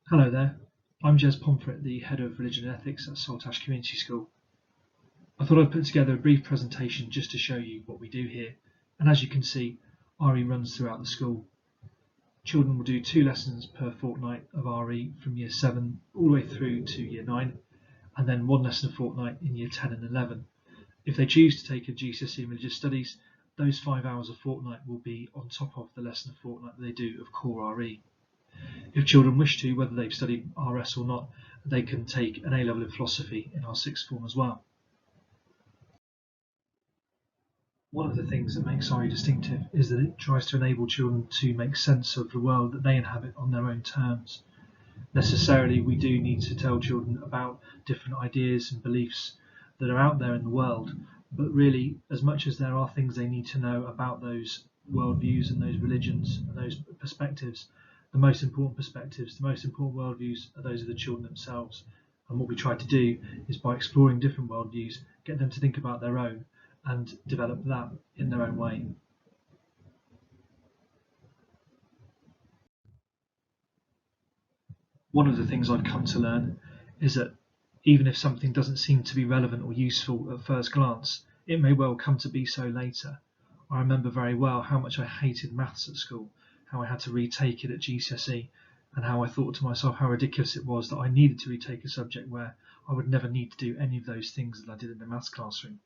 Hello there, I'm Jez Pomfret, the Head of Religion and Ethics at Saltash Community School. I thought I'd put together a brief presentation just to show you what we do here, and as you can see, RE runs throughout the school. Children will do 2 lessons per fortnight of RE from Year 7 all the way through to Year 9, and then 1 lesson a fortnight in Year 10 and 11. If they choose to take a GCSE in Religious Studies, those 5 hours a fortnight will be on top of the lesson a fortnight that they do of core RE. If children wish to, whether they've studied RS or not, they can take an A-level in philosophy in our 6th form as well. One of the things that makes RE distinctive is that it tries to enable children to make sense of the world that they inhabit on their own terms. Necessarily, we do need to tell children about different ideas and beliefs that are out there in the world, but really, as much as there are things they need to know about those worldviews and those religions and those perspectives, the most important perspectives, the most important worldviews are those of the children themselves. And what we try to do is, by exploring different worldviews, get them to think about their own and develop that in their own way. One of the things I've come to learn is that even if something doesn't seem to be relevant or useful at first glance, it may well come to be so later. I remember very well how much I hated maths at school, how I had to retake it at GCSE, and how I thought to myself how ridiculous it was that I needed to retake a subject where I would never need to do any of those things that I did in the maths classroom.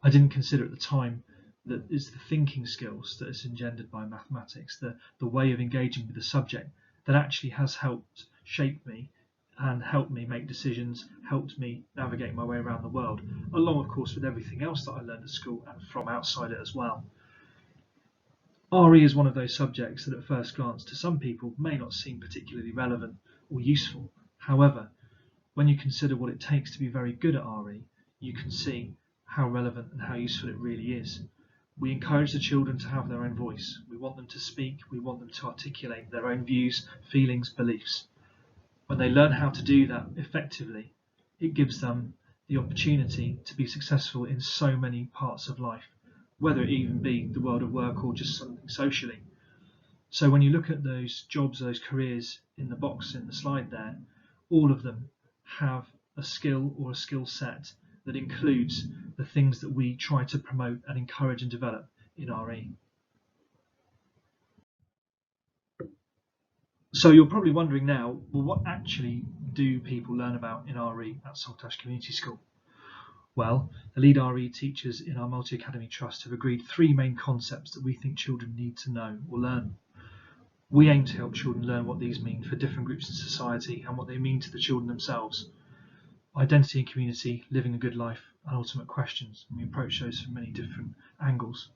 I didn't consider at the time that it's the thinking skills that is engendered by mathematics, the way of engaging with the subject, that actually has helped shape me and helped me make decisions, helped me navigate my way around the world, along of course with everything else that I learned at school and from outside it as well. RE is one of those subjects that at first glance to some people may not seem particularly relevant or useful. However, when you consider what it takes to be very good at RE, you can see how relevant and how useful it really is. We encourage the children to have their own voice. We want them to speak, we want them to articulate their own views, feelings, beliefs. When they learn how to do that effectively, it gives them the opportunity to be successful in so many parts of life, whether it even be the world of work or just something socially. So when you look at those jobs, those careers in the box in the slide there, all of them have a skill or a skill set that includes the things that we try to promote and encourage and develop in RE. So you're probably wondering now, well, what actually do people learn about in RE at Saltash Community School? Well, the lead RE teachers in our Multi-Academy Trust have agreed 3 main concepts that we think children need to know or learn. We aim to help children learn what these mean for different groups in society and what they mean to the children themselves. Identity and community, living a good life, and ultimate questions, and we approach those from many different angles.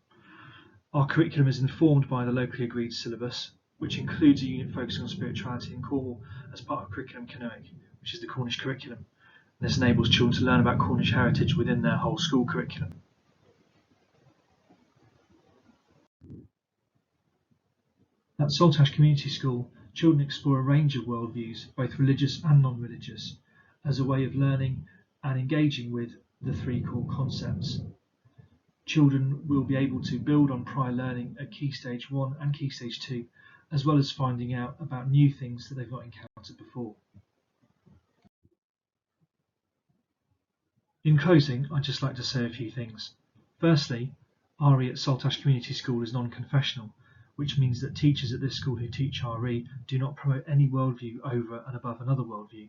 Our curriculum is informed by the locally agreed syllabus, which includes a unit focusing on spirituality in Cornwall as part of Curriculum Canoic, which is the Cornish curriculum. And this enables children to learn about Cornish heritage within their whole school curriculum. At Saltash Community School, children explore a range of worldviews, both religious and non-religious, as a way of learning and engaging with the 3 core concepts. Children will be able to build on prior learning at Key Stage 1 and Key Stage 2, as well as finding out about new things that they've not encountered before. In closing, I'd just like to say a few things. Firstly, RE at Saltash Community School is non-confessional, which means that teachers at this school who teach RE do not promote any worldview over and above another worldview.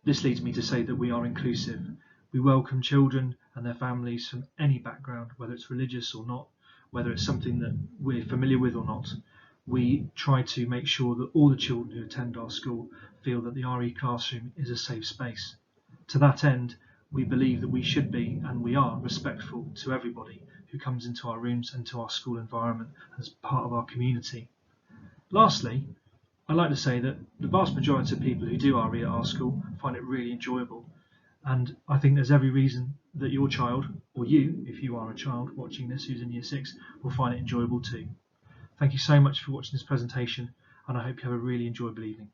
This leads me to say that we are inclusive. We welcome children and their families from any background, whether it's religious or not, whether it's something that we're familiar with or not. We try to make sure that all the children who attend our school feel that the RE classroom is a safe space. To that end, we believe that we should be, and we are, respectful to everybody who comes into our rooms and to our school environment as part of our community. Lastly, I'd like to say that the vast majority of people who do RE at our school find it really enjoyable, and I think there's every reason that your child, or you, if you are a child watching this who's in Year 6, will find it enjoyable too. Thank you so much for watching this presentation, and I hope you have a really enjoyable evening.